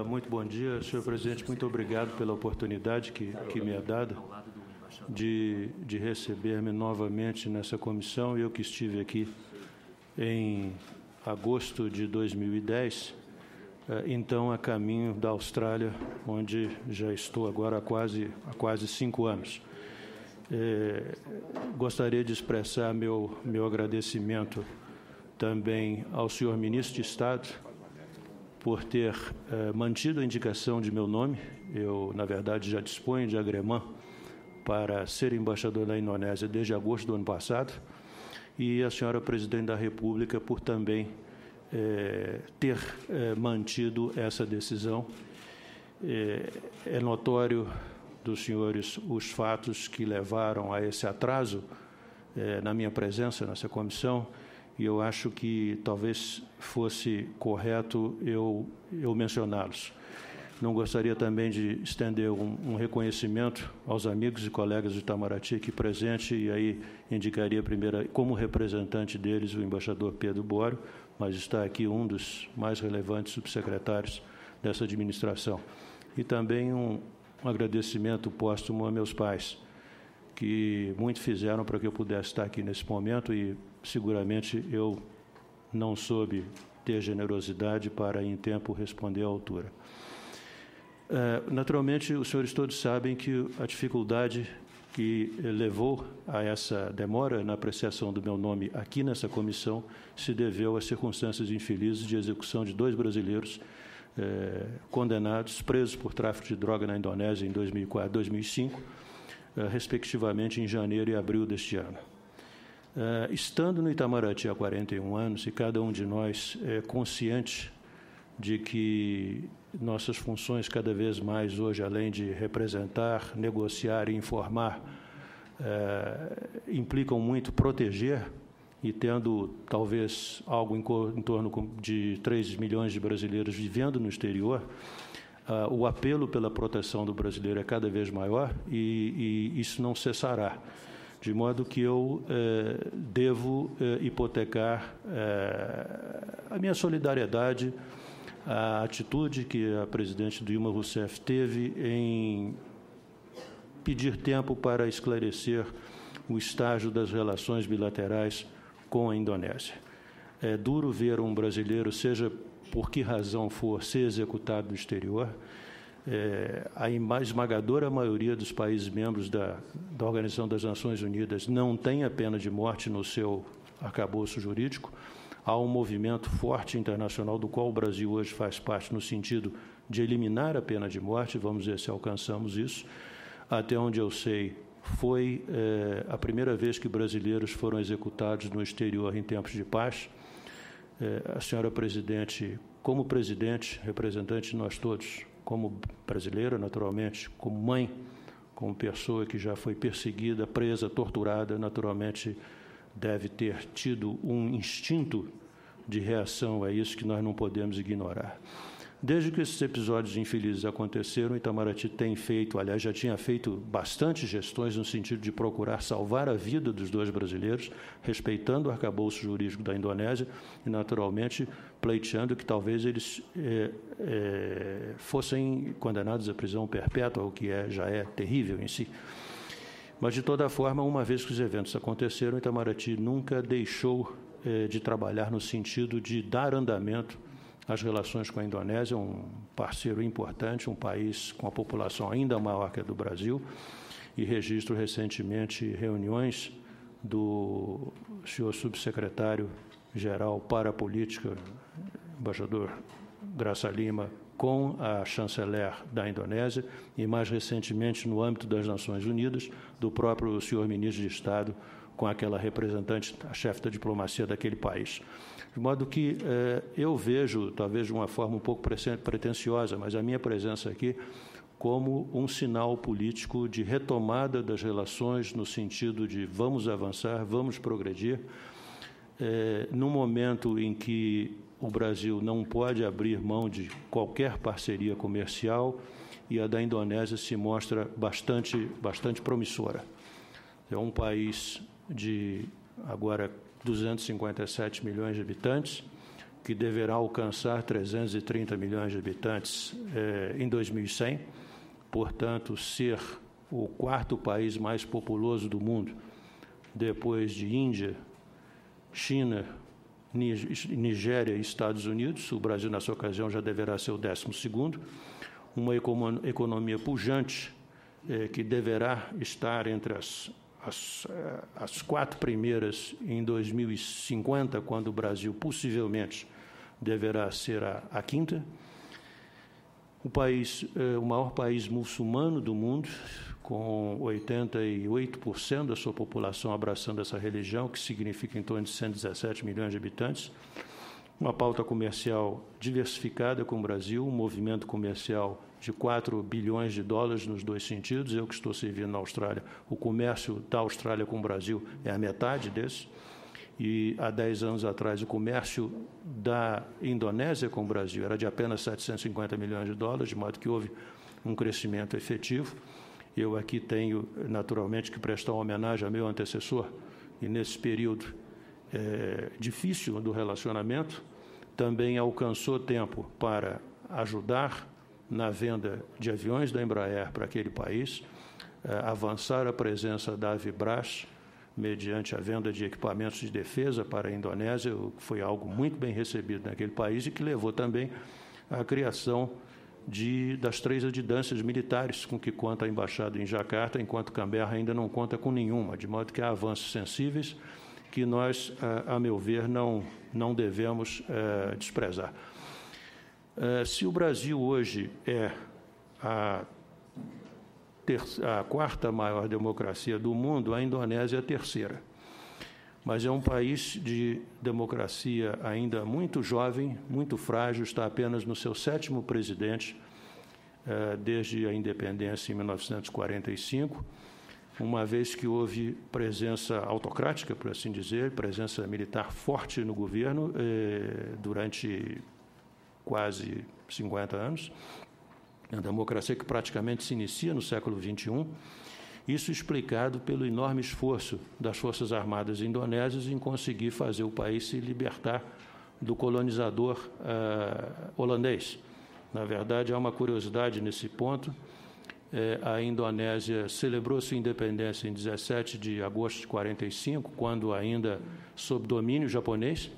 Muito bom dia, senhor presidente. Muito obrigado pela oportunidade que me é dada de receber-me novamente nessa comissão. Eu que estive aqui em agosto de 2010, então a caminho da Austrália, onde já estou agora há quase 5 anos. Gostaria de expressar meu agradecimento também ao senhor ministro de Estado por ter mantido a indicação de meu nome. Eu, na verdade, já disponho de agremã para ser embaixador da Indonésia desde agosto do ano passado, e a senhora Presidente da República por também ter mantido essa decisão. É notório dos senhores os fatos que levaram a esse atraso na minha presença nessa comissão, e eu acho que talvez fosse correto eu mencioná-los. Não gostaria também de estender um reconhecimento aos amigos e colegas de Itamaraty aqui presente, e aí indicaria primeiro, como representante deles, o embaixador Pedro Bório, mas está aqui um dos mais relevantes subsecretários dessa administração. E também um agradecimento póstumo a meus pais, que muito fizeram para que eu pudesse estar aqui nesse momento, e seguramente eu não soube ter generosidade para, em tempo, responder à altura. Naturalmente, os senhores todos sabem que a dificuldade que levou a essa demora na apreciação do meu nome aqui nessa comissão se deveu às circunstâncias infelizes de execução de 2 brasileiros condenados, presos por tráfico de droga na Indonésia em 2004 e 2005, respectivamente em janeiro e abril deste ano. Estando no Itamaraty há 41 anos, e cada um de nós é consciente de que nossas funções cada vez mais hoje, além de representar, negociar e informar, implicam muito proteger, e tendo talvez algo em torno de 3 milhões de brasileiros vivendo no exterior, o apelo pela proteção do brasileiro é cada vez maior, e isso não cessará. De modo que eu devo hipotecar a minha solidariedade à atitude que a presidente Dilma Rousseff teve em pedir tempo para esclarecer o estágio das relações bilaterais com a Indonésia. É duro ver um brasileiro, seja por que razão for, ser executado no exterior. A esmagadora maioria dos países membros da Organização das Nações Unidas não tem a pena de morte no seu arcabouço jurídico. Há um movimento forte internacional do qual o Brasil hoje faz parte no sentido de eliminar a pena de morte. Vamos ver se alcançamos isso. Até onde eu sei, foi a primeira vez que brasileiros foram executados no exterior em tempos de paz. A senhora Presidente, como presidente, representante de nós todos, como brasileira, naturalmente, como mãe, como pessoa que já foi perseguida, presa, torturada, naturalmente deve ter tido um instinto de reação a isso que nós não podemos ignorar. Desde que esses episódios infelizes aconteceram, Itamaraty tem feito, aliás, já tinha feito bastante gestões no sentido de procurar salvar a vida dos 2 brasileiros, respeitando o arcabouço jurídico da Indonésia e, naturalmente, pleiteando que talvez eles fossem condenados à prisão perpétua, o que já é terrível em si. Mas, de toda forma, uma vez que os eventos aconteceram, Itamaraty nunca deixou de trabalhar no sentido de dar andamento às relações com a Indonésia, um parceiro importante, um país com a população ainda maior que a do Brasil, e registro recentemente reuniões do senhor subsecretário-geral para a política, embaixador Graça Lima, com a chanceler da Indonésia, e mais recentemente, no âmbito das Nações Unidas, do próprio senhor ministro de Estado, com aquela representante, a chefe da diplomacia daquele país. De modo que eu vejo, talvez de uma forma um pouco pretensiosa, mas a minha presença aqui como um sinal político de retomada das relações no sentido de vamos avançar, vamos progredir, num momento em que o Brasil não pode abrir mão de qualquer parceria comercial, e a da Indonésia se mostra bastante promissora. É um país de, agora, 257 milhões de habitantes, que deverá alcançar 330 milhões de habitantes em 2100, portanto, ser o quarto país mais populoso do mundo, depois de Índia, China, Nigéria e Estados Unidos. O Brasil, nessa ocasião, já deverá ser o 12º. Uma economia pujante, que deverá estar entre as 4 primeiras em 2050, quando o Brasil possivelmente deverá ser a 5ª. O maior país muçulmano do mundo, com 88% da sua população abraçando essa religião, que significa em torno de 117 milhões de habitantes. Uma pauta comercial diversificada com o Brasil, um movimento comercial de 4 bilhões de dólares nos 2 sentidos. Eu que estou servindo na Austrália, o comércio da Austrália com o Brasil é a metade desse. E há 10 anos atrás, o comércio da Indonésia com o Brasil era de apenas 750 milhões de dólares, de modo que houve um crescimento efetivo. Eu aqui tenho, naturalmente, que prestar uma homenagem ao meu antecessor, e nesse período difícil do relacionamento, também alcançou tempo para ajudar na venda de aviões da Embraer para aquele país, avançar a presença da Avibras, mediante a venda de equipamentos de defesa para a Indonésia, o que foi algo muito bem recebido naquele país e que levou também à criação das 3 adjudâncias militares com que conta a embaixada em Jacarta, enquanto Canberra ainda não conta com nenhuma, de modo que há avanços sensíveis que nós, a meu ver, não devemos desprezar. Se o Brasil hoje é a 4ª maior democracia do mundo, a Indonésia é a 3ª. Mas é um país de democracia ainda muito jovem, muito frágil, está apenas no seu 7º presidente, desde a independência em 1945, uma vez que houve presença autocrática, por assim dizer, presença militar forte no governo durante quase 50 anos. É uma democracia que praticamente se inicia no século XXI, isso explicado pelo enorme esforço das Forças Armadas indonésias em conseguir fazer o país se libertar do colonizador holandês. Na verdade, há uma curiosidade nesse ponto. A Indonésia celebrou sua independência em 17 de agosto de 45, quando ainda sob domínio japonês,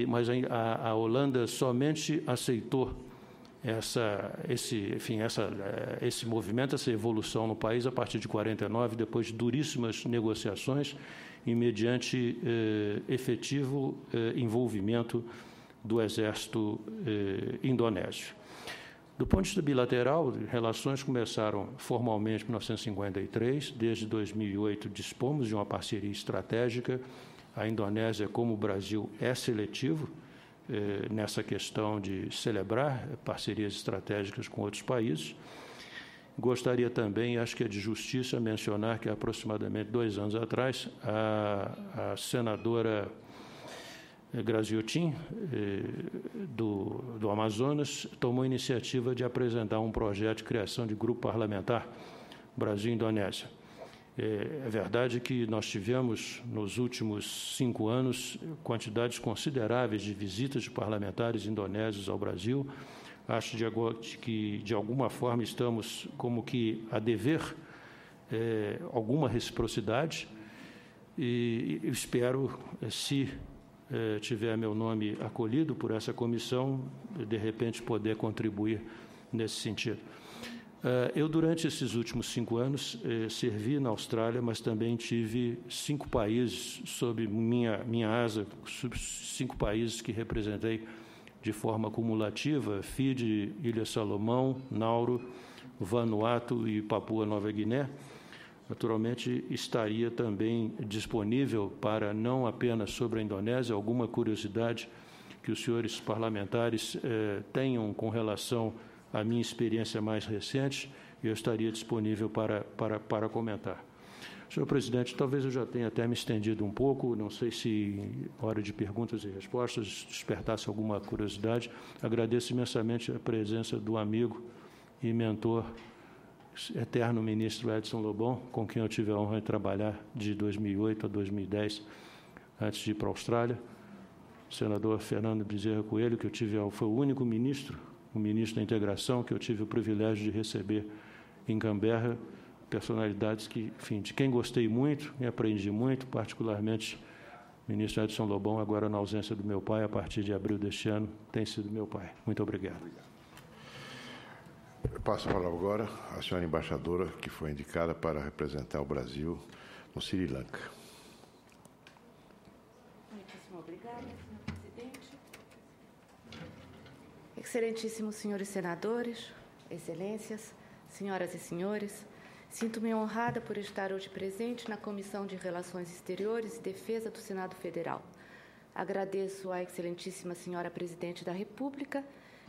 mas a Holanda somente aceitou esse movimento, essa evolução no país a partir de 49, depois de duríssimas negociações e mediante efetivo envolvimento do exército indonésio. Do ponto de vista bilateral, relações começaram formalmente em 1953. Desde 2008 dispomos de uma parceria estratégica. A Indonésia, como o Brasil, é seletivo nessa questão de celebrar parcerias estratégicas com outros países. Gostaria também, acho que é de justiça, mencionar que aproximadamente 2 anos atrás, a senadora Graziotin, do Amazonas, tomou a iniciativa de apresentar um projeto de criação de grupo parlamentar Brasil-Indonésia. É verdade que nós tivemos, nos últimos 5 anos, quantidades consideráveis de visitas de parlamentares indonésios ao Brasil. Acho que, de alguma forma, estamos como que a dever alguma reciprocidade e espero, se tiver meu nome acolhido por essa comissão, de repente poder contribuir nesse sentido. Eu, durante esses últimos 5 anos, servi na Austrália, mas também tive 5 países sob minha asa, 5 países que representei de forma cumulativa: Fiji, Ilha Salomão, Nauru, Vanuatu e Papua Nova Guiné. Naturalmente, estaria também disponível para, não apenas sobre a Indonésia, alguma curiosidade que os senhores parlamentares tenham com relação à minha experiência mais recente, eu estaria disponível para comentar. Senhor presidente, talvez eu já tenha até me estendido um pouco, não sei se, hora de perguntas e respostas, despertasse alguma curiosidade. Agradeço imensamente a presença do amigo e mentor, eterno ministro Edson Lobão, com quem eu tive a honra de trabalhar de 2008 a 2010, antes de ir para a Austrália. senador Fernando Bezerra Coelho, que eu tive, foi o único ministro, o ministro da Integração, que eu tive o privilégio de receber em Canberra, personalidades que, enfim, de quem gostei muito e aprendi muito, particularmente o ministro Edson Lobão, agora na ausência do meu pai, a partir de abril deste ano, tem sido meu pai. Muito obrigado. Eu passo a palavra agora à senhora embaixadora, que foi indicada para representar o Brasil no Sri Lanka. Muitíssimo obrigada, senhor presidente. Excelentíssimos senhores senadores, excelências, senhoras e senhores, sinto-me honrada por estar hoje presente na Comissão de Relações Exteriores e Defesa do Senado Federal. Agradeço à excelentíssima senhora Presidente da República,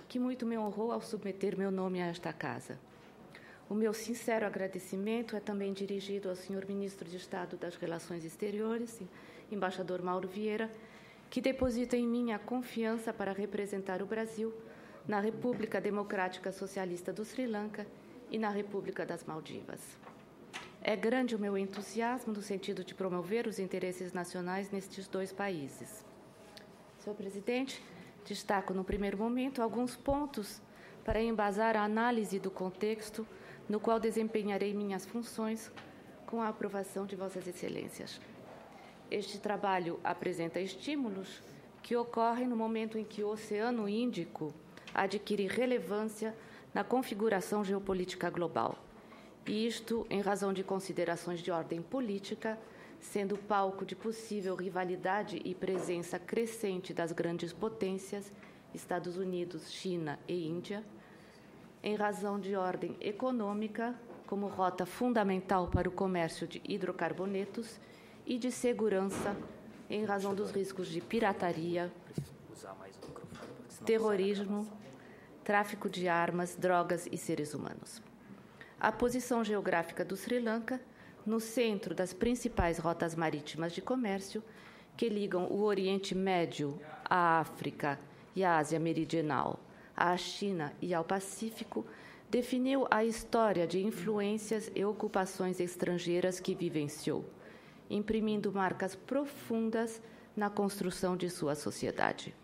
que muito me honrou ao submeter meu nome a esta casa. O meu sincero agradecimento é também dirigido ao senhor Ministro de Estado das Relações Exteriores, embaixador Mauro Vieira, que deposita em mim a confiança para representar o Brasil na República Democrática Socialista do Sri Lanka e na República das Maldivas. É grande o meu entusiasmo no sentido de promover os interesses nacionais nestes dois países. Senhor presidente, destaco no primeiro momento alguns pontos para embasar a análise do contexto no qual desempenharei minhas funções com a aprovação de Vossas Excelências. Este trabalho apresenta estímulos que ocorrem no momento em que o Oceano Índico adquire relevância na configuração geopolítica global, e isto em razão de considerações de ordem política, sendo palco de possível rivalidade e presença crescente das grandes potências, Estados Unidos, China e Índia, em razão de ordem econômica, como rota fundamental para o comércio de hidrocarbonetos, e de segurança, em razão dos riscos de pirataria, terrorismo, tráfico de armas, drogas e seres humanos. A posição geográfica do Sri Lanka, no centro das principais rotas marítimas de comércio, que ligam o Oriente Médio à África e à Ásia Meridional, à China e ao Pacífico, definiu a história de influências e ocupações estrangeiras que vivenciou, imprimindo marcas profundas na construção de sua sociedade.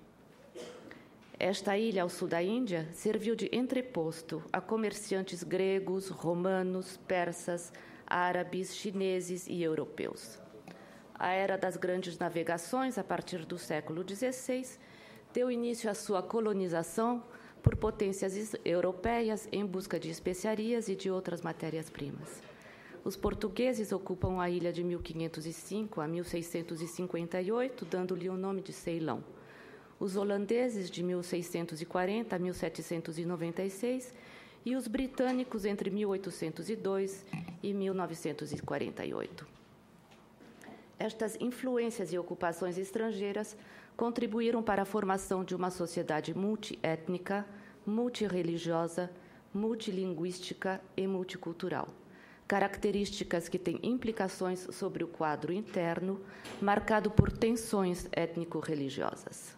Esta ilha ao sul da Índia serviu de entreposto a comerciantes gregos, romanos, persas, árabes, chineses e europeus. A era das grandes navegações, a partir do século XVI, deu início à sua colonização por potências europeias em busca de especiarias e de outras matérias-primas. Os portugueses ocupam a ilha de 1505 a 1658, dando-lhe o nome de Ceilão. Os holandeses de 1640 a 1796 e os britânicos entre 1802 e 1948. Estas influências e ocupações estrangeiras contribuíram para a formação de uma sociedade multiétnica, multirreligiosa, multilinguística e multicultural, características que têm implicações sobre o quadro interno, marcado por tensões étnico-religiosas.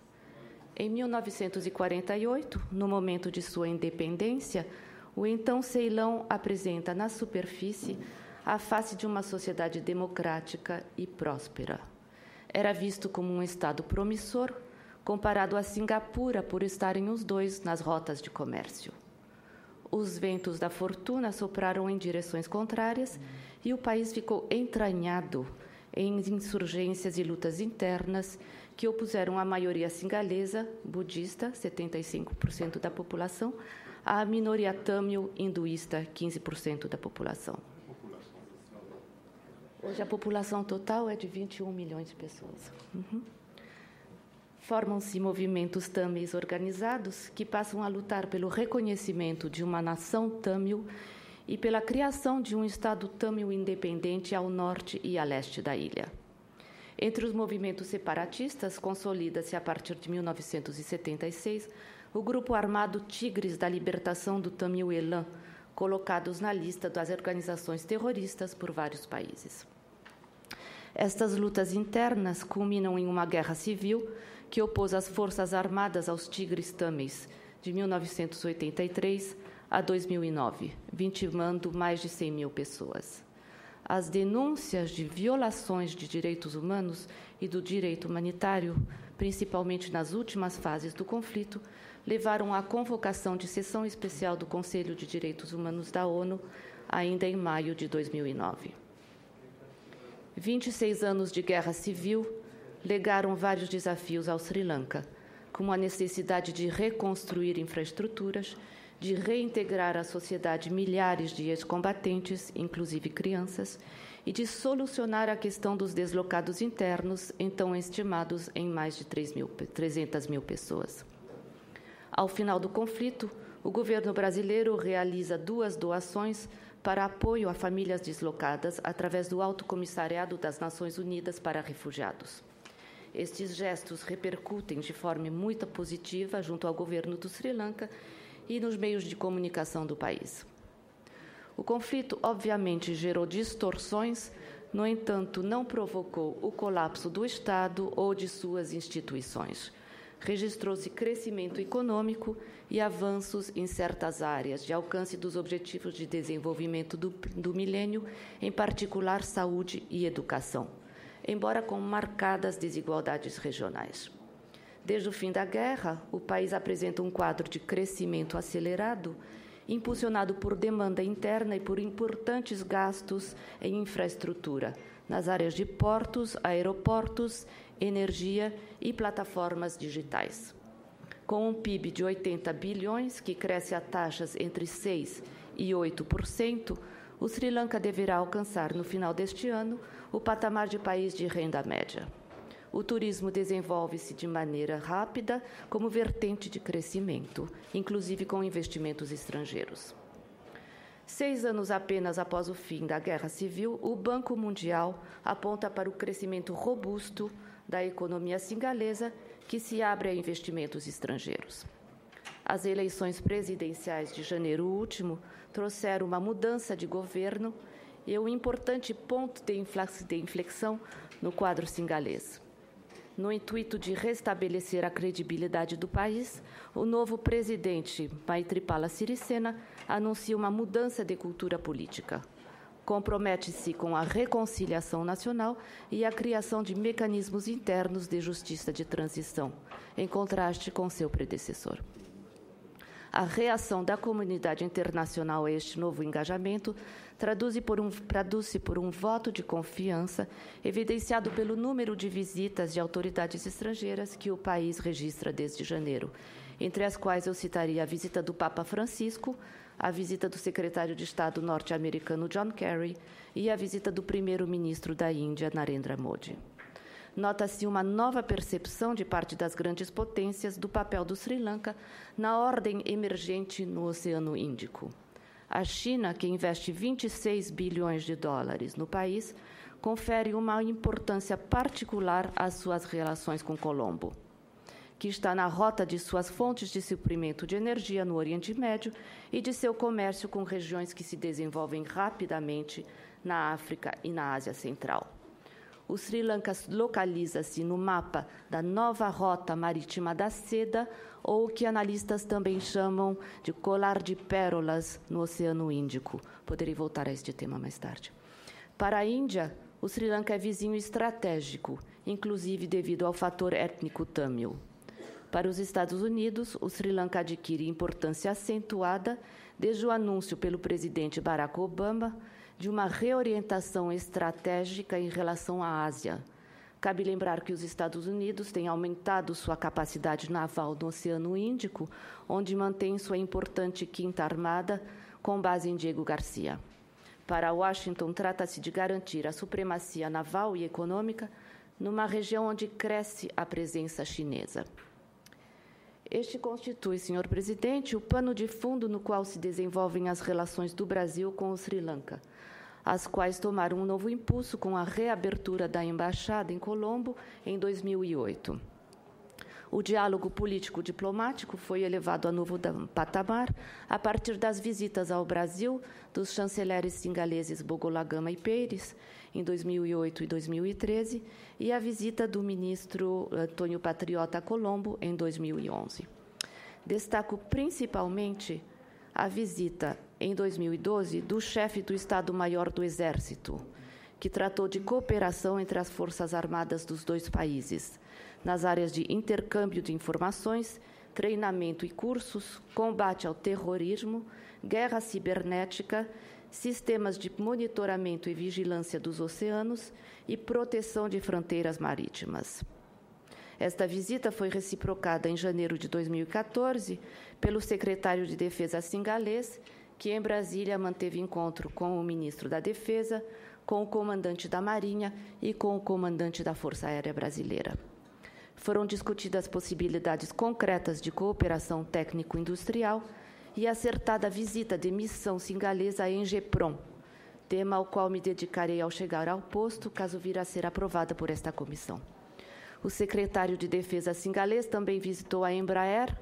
Em 1948, no momento de sua independência, o então Ceilão apresenta na superfície a face de uma sociedade democrática e próspera. Era visto como um estado promissor, comparado a Singapura por estarem os dois nas rotas de comércio. Os ventos da fortuna sopraram em direções contrárias e o país ficou entranhado em insurgências e lutas internas que opuseram a maioria singalesa, budista, 75% da população, à minoria tâmil, hinduísta, 15% da população. Hoje a população total é de 21 milhões de pessoas. Formam-se movimentos tâmils organizados que passam a lutar pelo reconhecimento de uma nação tâmil e pela criação de um Estado tâmil independente ao norte e a leste da ilha. Entre os movimentos separatistas, consolida-se a partir de 1976 o grupo armado Tigres da Libertação do Tamil Eelam, colocados na lista das organizações terroristas por vários países. Estas lutas internas culminam em uma guerra civil que opôs as Forças Armadas aos Tigres Tamils, de 1983 a 2009, vitimando mais de 100 mil pessoas. As denúncias de violações de direitos humanos e do direito humanitário principalmente nas últimas fases do conflito, levaram à convocação de sessão especial do Conselho de Direitos Humanos da ONU, ainda em maio de 2009. 26 anos de guerra civil legaram vários desafios ao Sri Lanka, como a necessidade de reconstruir infraestruturas, de reintegrar à sociedade milhares de ex-combatentes, inclusive crianças, e de solucionar a questão dos deslocados internos, então estimados em mais de 300 mil pessoas. Ao final do conflito, o governo brasileiro realiza 2 doações para apoio a famílias deslocadas através do Alto Comissariado das Nações Unidas para Refugiados. Estes gestos repercutem de forma muito positiva junto ao governo do Sri Lanka e nos meios de comunicação do país. O conflito, obviamente, gerou distorções, no entanto, não provocou o colapso do Estado ou de suas instituições. Registrou-se crescimento econômico e avanços em certas áreas de alcance dos Objetivos de Desenvolvimento do Milênio, em particular saúde e educação, embora com marcadas desigualdades regionais. Desde o fim da guerra, o país apresenta um quadro de crescimento acelerado, impulsionado por demanda interna e por importantes gastos em infraestrutura, nas áreas de portos, aeroportos, energia e plataformas digitais. Com um PIB de 80 bilhões, que cresce a taxas entre 6% e 8%, o Sri Lanka deverá alcançar, no final deste ano, o patamar de país de renda média. O turismo desenvolve-se de maneira rápida como vertente de crescimento, inclusive com investimentos estrangeiros. 6 anos apenas após o fim da Guerra Civil, o Banco Mundial aponta para o crescimento robusto da economia singalesa, que se abre a investimentos estrangeiros. As eleições presidenciais de janeiro último trouxeram uma mudança de governo e um importante ponto de inflexão no quadro singalês. No intuito de restabelecer a credibilidade do país, o novo presidente Maithripala Sirisena anuncia uma mudança de cultura política. Compromete-se com a reconciliação nacional e a criação de mecanismos internos de justiça de transição, em contraste com seu predecessor. A reação da comunidade internacional a este novo engajamento traduz-se por um voto de confiança evidenciado pelo número de visitas de autoridades estrangeiras que o país registra desde janeiro, entre as quais eu citaria a visita do Papa Francisco, a visita do secretário de Estado norte-americano John Kerry e a visita do primeiro-ministro da Índia, Narendra Modi. Nota-se uma nova percepção de parte das grandes potências do papel do Sri Lanka na ordem emergente no Oceano Índico. A China, que investe 26 bilhões de dólares no país, confere uma importância particular às suas relações com Colombo, que está na rota de suas fontes de suprimento de energia no Oriente Médio e de seu comércio com regiões que se desenvolvem rapidamente na África e na Ásia Central. O Sri Lanka localiza-se no mapa da nova rota marítima da seda, ou o que analistas também chamam de colar de pérolas no Oceano Índico. Poderei voltar a este tema mais tarde. Para a Índia, o Sri Lanka é vizinho estratégico, inclusive devido ao fator étnico tâmil. Para os Estados Unidos, o Sri Lanka adquire importância acentuada desde o anúncio pelo presidente Barack Obama de uma reorientação estratégica em relação à Ásia. Cabe lembrar que os Estados Unidos têm aumentado sua capacidade naval no Oceano Índico, onde mantém sua importante quinta armada com base em Diego Garcia. Para Washington, trata-se de garantir a supremacia naval e econômica numa região onde cresce a presença chinesa. Este constitui, senhor presidente, o pano de fundo no qual se desenvolvem as relações do Brasil com o Sri Lanka, as quais tomaram um novo impulso com a reabertura da embaixada em Colombo em 2008. O diálogo político-diplomático foi elevado a novo patamar a partir das visitas ao Brasil dos chanceleres singaleses Bogolá Gama e Peiris, em 2008 e 2013, e a visita do ministro Antônio Patriota a Colombo, em 2011. Destaco principalmente a visita, em 2012, do chefe do Estado-Maior do Exército, que tratou de cooperação entre as Forças Armadas dos dois países, nas áreas de intercâmbio de informações, treinamento e cursos, combate ao terrorismo, guerra cibernética, sistemas de monitoramento e vigilância dos oceanos e proteção de fronteiras marítimas. Esta visita foi reciprocada em janeiro de 2014 pelo secretário de Defesa singalês, que em Brasília manteve encontro com o ministro da Defesa, com o comandante da Marinha e com o comandante da Força Aérea Brasileira. Foram discutidas possibilidades concretas de cooperação técnico-industrial e acertada a visita de missão singalesa à ENGEPROM, tema ao qual me dedicarei ao chegar ao posto, caso vir a ser aprovada por esta comissão. O secretário de Defesa singalês também visitou a Embraer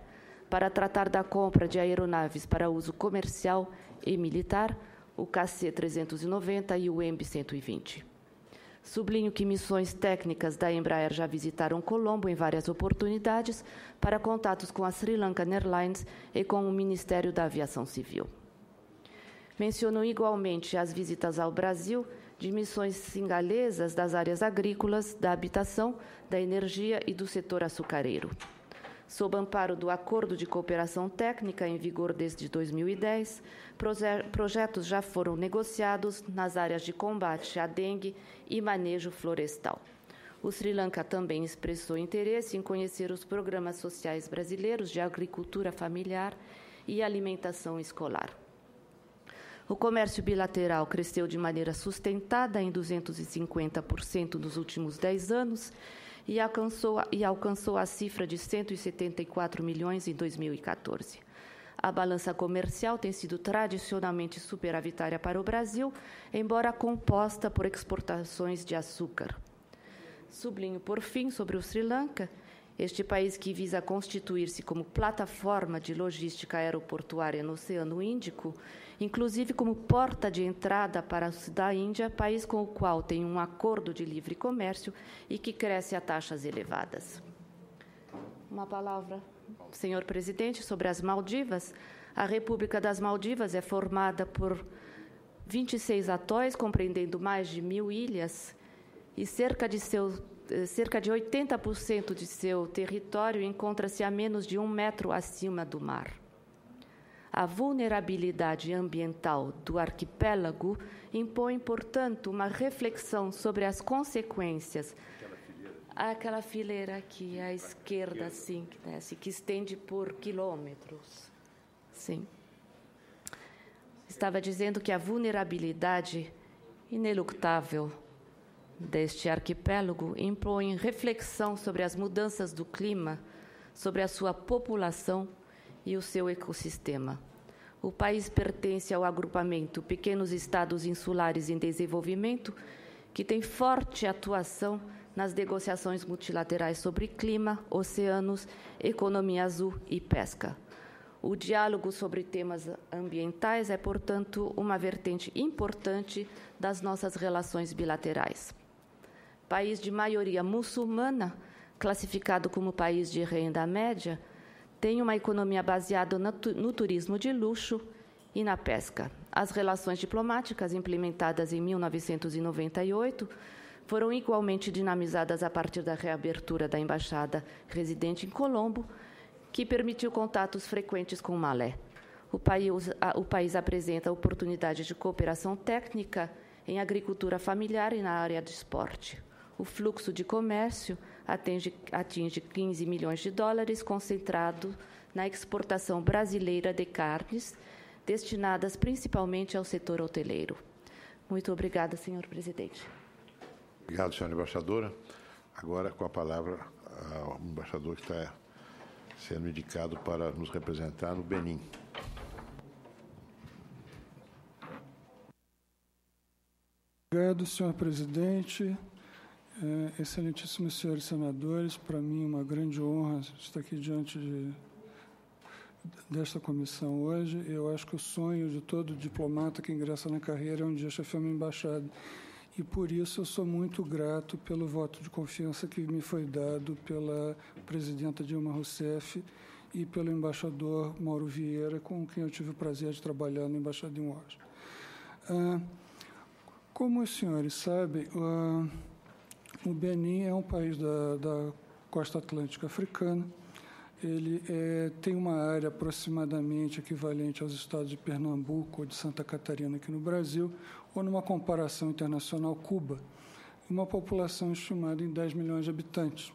para tratar da compra de aeronaves para uso comercial e militar, o KC-390 e o EMB-120. Sublinho que missões técnicas da Embraer já visitaram Colombo em várias oportunidades para contatos com a Sri Lankan Airlines e com o Ministério da Aviação Civil. Menciono igualmente as visitas ao Brasil de missões singalesas das áreas agrícolas, da habitação, da energia e do setor açucareiro. Sob amparo do Acordo de Cooperação Técnica, em vigor desde 2010, projetos já foram negociados nas áreas de combate à dengue e manejo florestal. O Sri Lanka também expressou interesse em conhecer os programas sociais brasileiros de agricultura familiar e alimentação escolar. O comércio bilateral cresceu de maneira sustentada em 250% nos últimos 10 anos e alcançou a cifra de 174 milhões em 2014. A balança comercial tem sido tradicionalmente superavitária para o Brasil, embora composta por exportações de açúcar. Sublinho, por fim, sobre o Sri Lanka, este país que visa constituir-se como plataforma de logística aeroportuária no Oceano Índico, inclusive como porta de entrada para da Índia, país com o qual tem um acordo de livre comércio e que cresce a taxas elevadas. Uma palavra, senhor presidente, sobre as Maldivas. A República das Maldivas é formada por 26 atóis, compreendendo mais de 1.000 ilhas, e cerca de 80% de seu território encontra-se a menos de 1 metro acima do mar. A vulnerabilidade ambiental do arquipélago impõe, portanto, uma reflexão sobre as consequências. Aquela fileira aqui à esquerda, sim, que estende por quilômetros. Sim. Estava dizendo que a vulnerabilidade inelutável deste arquipélago impõe reflexão sobre as mudanças do clima, sobre a sua população e o seu ecossistema. O país pertence ao agrupamento Pequenos Estados Insulares em Desenvolvimento, que tem forte atuação nas negociações multilaterais sobre clima, oceanos, economia azul e pesca. O diálogo sobre temas ambientais é, portanto, uma vertente importante das nossas relações bilaterais. País de maioria muçulmana, classificado como país de renda média, tem uma economia baseada no turismo de luxo e na pesca. As relações diplomáticas implementadas em 1998 foram igualmente dinamizadas a partir da reabertura da embaixada residente em Colombo, que permitiu contatos frequentes com Malé. O país apresenta oportunidades de cooperação técnica em agricultura familiar e na área de esporte. O fluxo de comércio atinge 15 milhões de dólares, concentrado na exportação brasileira de carnes, destinadas principalmente ao setor hoteleiro. Muito obrigada, senhor presidente. Obrigado, senhora embaixadora. Agora, com a palavra, ao embaixador que está sendo indicado para nos representar no Benin. Obrigado, senhor presidente. Excelentíssimos senhores senadores, para mim é uma grande honra estar aqui diante desta comissão hoje. Eu acho que o sonho de todo diplomata que ingressa na carreira é um dia chefiar uma embaixada. E, por isso, eu sou muito grato pelo voto de confiança que me foi dado pela presidenta Dilma Rousseff e pelo embaixador Mauro Vieira, com quem eu tive o prazer de trabalhar na Embaixada em Washington. Como os senhores sabem, o Benin é um país da costa atlântica africana. Ele tem uma área aproximadamente equivalente aos estados de Pernambuco ou de Santa Catarina aqui no Brasil, ou numa comparação internacional, Cuba, uma população estimada em 10 milhões de habitantes.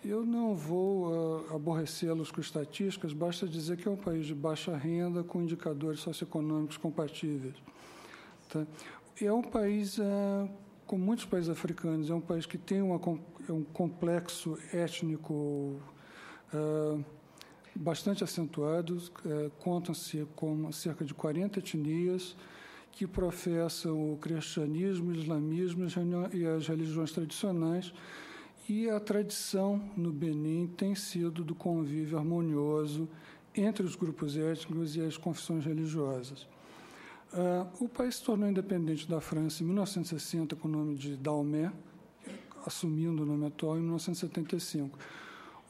Eu não vou aborrecê-los com estatísticas, basta dizer que é um país de baixa renda, com indicadores socioeconômicos compatíveis. Tá? É um país, como muitos países africanos, é um país que tem um complexo étnico bastante acentuado. Contam-se com cerca de 40 etnias que professam o cristianismo, o islamismo e as religiões tradicionais, e a tradição no Benin tem sido do convívio harmonioso entre os grupos étnicos e as confissões religiosas. O país se tornou independente da França em 1960 com o nome de Dahomey, assumindo o nome atual em 1975.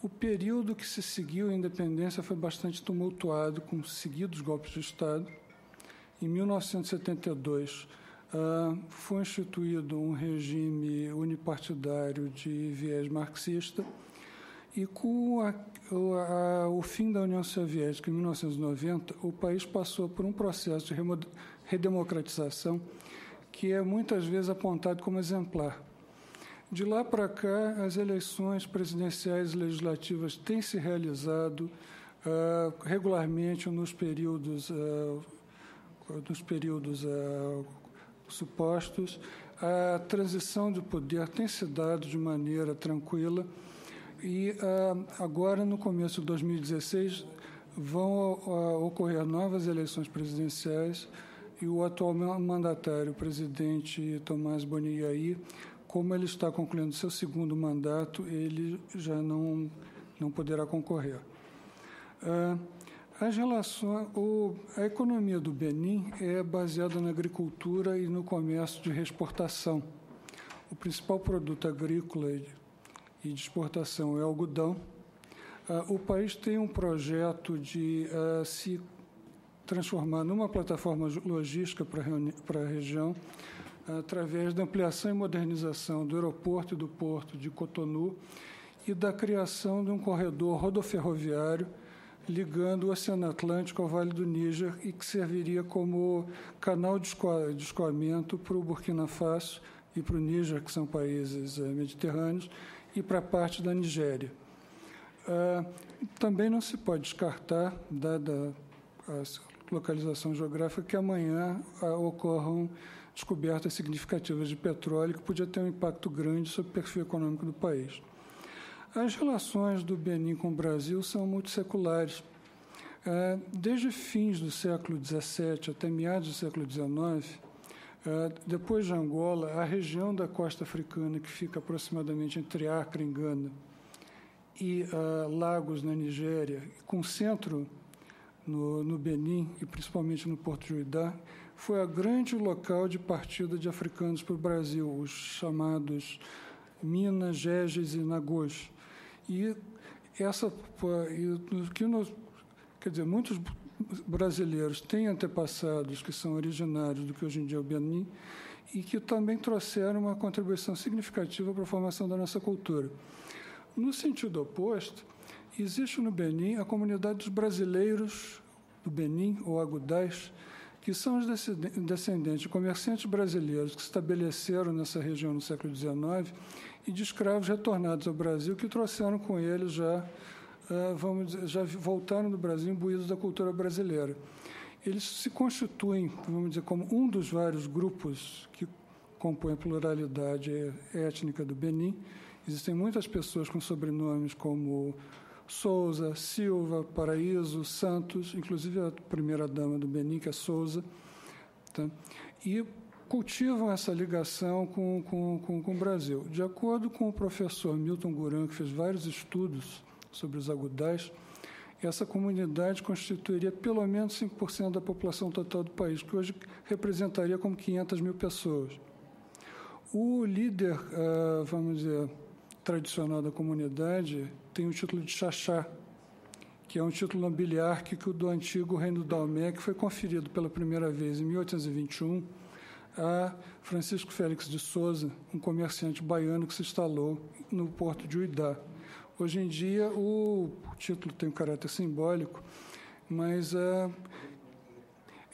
O período que se seguiu à independência foi bastante tumultuado, com seguidos golpes de Estado. Em 1972, foi instituído um regime unipartidário de viés marxista, e com o fim da União Soviética em 1990, o país passou por um processo de redemocratização que é muitas vezes apontado como exemplar. De lá para cá, as eleições presidenciais e legislativas têm se realizado regularmente nos períodos supostos. A transição de poder tem se dado de maneira tranquila, e agora, no começo de 2016, vão ocorrer novas eleições presidenciais, e o atual mandatário, o presidente Tomás Boniai, como ele está concluindo seu segundo mandato, ele já não poderá concorrer. A economia do Benin é baseada na agricultura e no comércio de reexportação. O principal produto agrícola e de exportação é o algodão. O país tem um projeto de se transformar numa plataforma logística para a região, através da ampliação e modernização do aeroporto e do porto de Cotonou e da criação de um corredor rodoferroviário ligando o Oceano Atlântico ao Vale do Níger, e que serviria como canal de escoamento para o Burkina Faso e para o Níger, que são países mediterrâneos, e para a parte da Nigéria. Também não se pode descartar, dada a localização geográfica, que amanhã ocorram descobertas significativas de petróleo, que podia ter um impacto grande sobre o perfil econômico do país. As relações do Benin com o Brasil são multisseculares. Desde fins do século XVII até meados do século XIX, depois de Angola, a região da costa africana, que fica aproximadamente entre Acre, em Gana, e Lagos, na Nigéria, com centro no Benin e principalmente no Porto de Uidá, foi a grande local de partida de africanos para o Brasil, os chamados Minas, Geges e Nagôs. Muitos brasileiros têm antepassados que são originários do que hoje em dia é o Benin, e que também trouxeram uma contribuição significativa para a formação da nossa cultura. No sentido oposto, existe no Benin a comunidade dos brasileiros do Benin, ou agudais, que são os descendentes de comerciantes brasileiros que se estabeleceram nessa região no século XIX e de escravos retornados ao Brasil, que trouxeram com eles já voltaram do Brasil imbuídos da cultura brasileira. Eles se constituem, como um dos vários grupos que compõem a pluralidade étnica do Benin. Existem muitas pessoas com sobrenomes como Souza, Silva, Paraíso, Santos, inclusive a primeira-dama do Benin, que é Souza, tá? E cultivam essa ligação com o Brasil. De acordo com o professor Milton Guran, que fez vários estudos sobre os agudais, essa comunidade constituiria pelo menos 5% da população total do país, que hoje representaria como 500 mil pessoas. O líder, tradicional da comunidade tem o título de Xaxá, que é um título nobiliárquico do antigo Reino do Dahomey, que foi conferido pela primeira vez em 1821 a Francisco Félix de Souza, um comerciante baiano que se instalou no porto de Uidá. Hoje em dia, o título tem um caráter simbólico, mas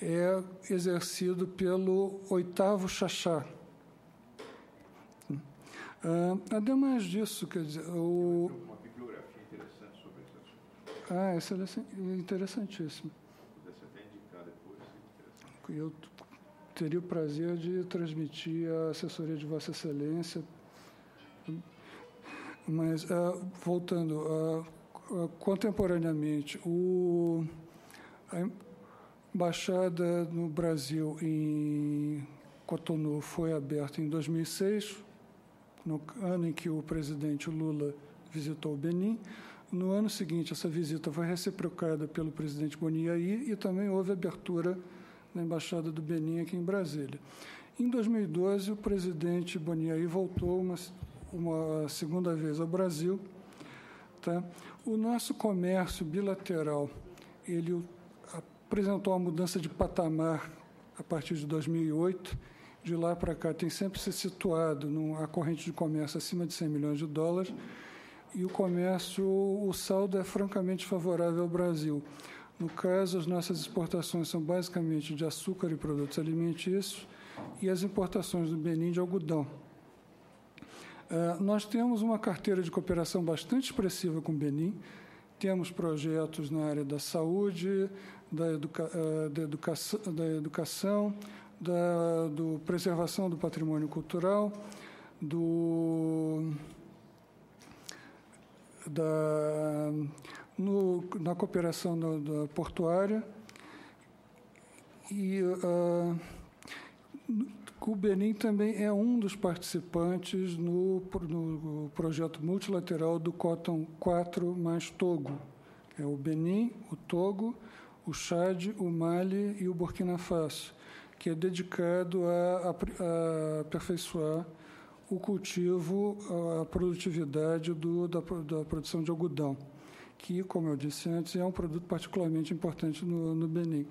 é exercido pelo 8º Xaxá. Ademais disso, quer dizer, uma bibliografia interessante sobre esse assunto. Isso é interessantíssimo. Pudesse até indicar depois. Eu teria o prazer de transmitir à assessoria de Vossa Excelência. Mas, voltando, contemporaneamente, a embaixada no Brasil em Cotonou foi aberta em 2006, no ano em que o presidente Lula visitou o Benin. No ano seguinte, essa visita foi reciprocada pelo presidente Boni Yayi e também houve abertura na Embaixada do Benin aqui em Brasília. Em 2012, o presidente Boni Yayi voltou uma segunda vez ao Brasil. Tá? O nosso comércio bilateral, ele apresentou uma mudança de patamar a partir de 2008. De lá para cá tem sempre se situado numa corrente de comércio acima de 100 milhões de dólares, e o saldo é francamente favorável ao Brasil. No caso, as nossas exportações são basicamente de açúcar e produtos alimentícios, e as importações do Benin de algodão. Nós temos uma carteira de cooperação bastante expressiva com o Benin. Temos projetos na área da saúde, da educação, da preservação do patrimônio cultural, na cooperação da portuária. E o Benin também é um dos participantes no projeto multilateral do Cotton 4 mais Togo. É o Benin, o Togo, o Chad, o Mali e o Burkina Faso, que é dedicado a aperfeiçoar o cultivo, a produtividade da produção de algodão, que, como eu disse antes, é um produto particularmente importante no Benin.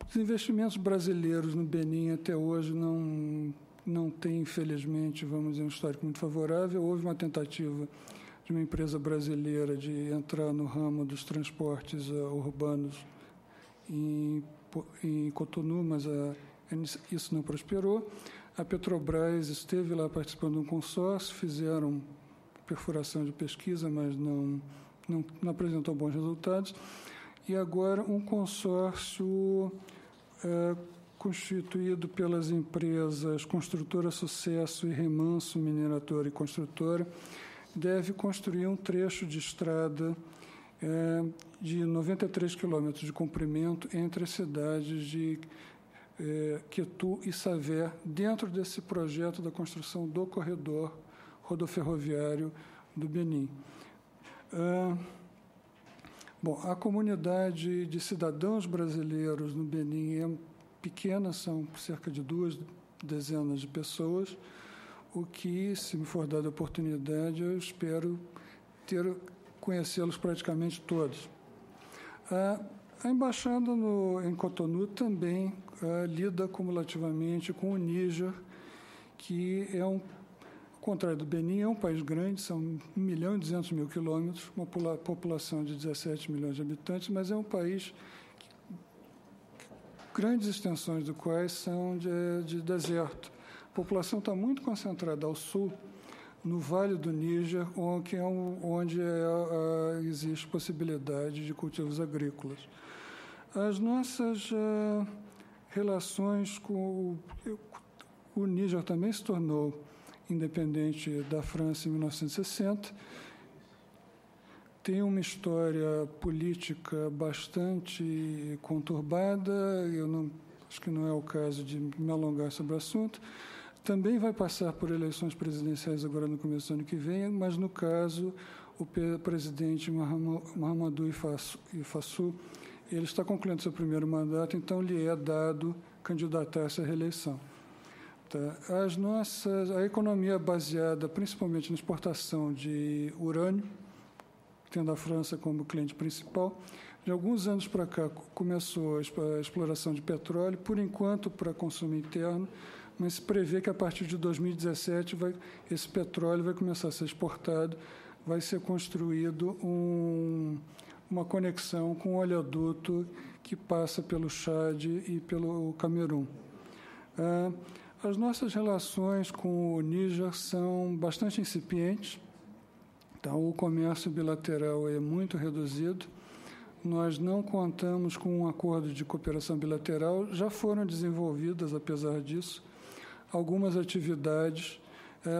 Os investimentos brasileiros no Benin até hoje não têm, infelizmente, vamos dizer, um histórico muito favorável. Houve uma tentativa de uma empresa brasileira de entrar no ramo dos transportes urbanos em Cotonou, mas isso não prosperou. A Petrobras esteve lá participando de um consórcio, fizeram perfuração de pesquisa, mas não apresentou bons resultados. E agora um consórcio constituído pelas empresas Construtora Sucesso e Remanso Mineratora e Construtora deve construir um trecho de estrada de 93 quilômetros de comprimento entre as cidades de Quetu e Savé, dentro desse projeto da construção do corredor rodoferroviário do Benin. A comunidade de cidadãos brasileiros no Benin é pequena, são cerca de 2 dezenas de pessoas, o que, se me for dada a oportunidade, eu espero conhecê-los praticamente todos. A embaixada em Cotonou também lida cumulativamente com o Níger, que ao contrário do Benin, é um país grande, são 1.200.000 quilômetros, uma população de 17 milhões de habitantes, mas é um país grandes extensões do quais são de deserto. A população está muito concentrada ao sul, no Vale do Níger, onde existe possibilidade de cultivos agrícolas. As nossas relações com o Níger também se tornou independente da França em 1960. Tem uma história política bastante conturbada, acho que não é o caso de me alongar sobre o assunto. Também vai passar por eleições presidenciais agora no começo do ano que vem, mas, no caso, o presidente Mahamadou Issoufou, ele está concluindo seu primeiro mandato, então lhe é dado candidatar-se à reeleição. Tá? A economia baseada principalmente na exportação de urânio, tendo a França como cliente principal. De alguns anos para cá começou a exploração de petróleo, por enquanto para consumo interno, mas se prevê que a partir de 2017 esse petróleo vai começar a ser exportado, vai ser construído uma conexão com o oleoduto que passa pelo Chad e pelo Camerun. As nossas relações com o Níger são bastante incipientes, então o comércio bilateral é muito reduzido. Nós não contamos com um acordo de cooperação bilateral, já foram desenvolvidas, apesar disso, algumas atividades,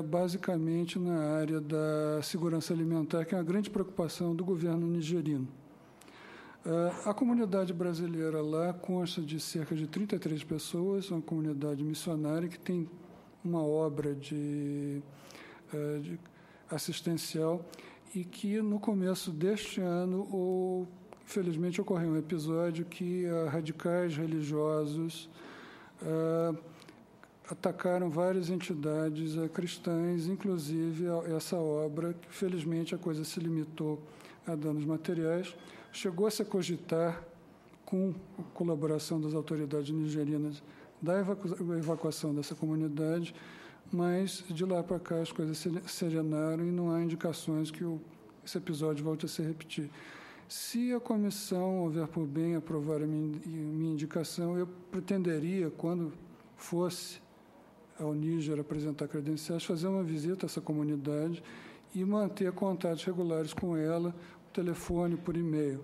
basicamente na área da segurança alimentar, que é uma grande preocupação do governo nigeriano. A comunidade brasileira lá consta de cerca de 33 pessoas, uma comunidade missionária que tem uma obra de assistencial e que, no começo deste ano, infelizmente, ocorreu um episódio que radicais religiosos atacaram várias entidades cristãs, inclusive essa obra, que, felizmente, a coisa se limitou a danos materiais. Chegou a se cogitar, com a colaboração das autoridades nigerianas, da evacuação dessa comunidade, mas, de lá para cá, as coisas se serenaram e não há indicações que esse episódio volte a se repetir. Se a comissão houver por bem aprovar a minha indicação, eu pretenderia, quando fosse ao Níger apresentar credenciais, fazer uma visita a essa comunidade e manter contatos regulares com ela, por telefone, por e-mail.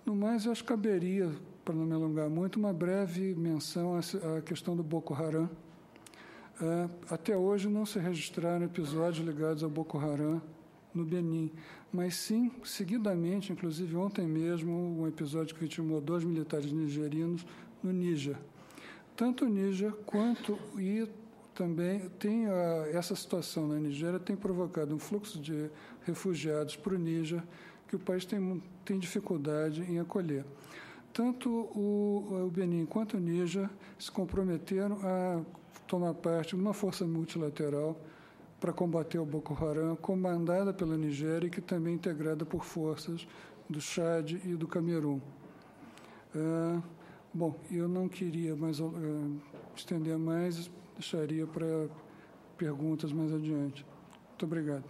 No mais, eu acho que caberia, para não me alongar muito, uma breve menção à questão do Boko Haram. Até hoje não se registraram episódios ligados ao Boko Haram no Benin, mas sim, seguidamente, inclusive ontem mesmo, um episódio que vitimou 2 militares nigerianos no Níger. Tanto o Níger quanto e também tem essa situação na Nigéria tem provocado um fluxo de refugiados para o Níger que o país tem dificuldade em acolher. Tanto o Benin quanto o Níger se comprometeram a tomar parte de uma força multilateral para combater o Boko Haram, comandada pela Nigéria e que também é integrada por forças do Chad e do Camerun. Bom, eu não queria mais estender mais, deixaria para perguntas mais adiante. Muito obrigado.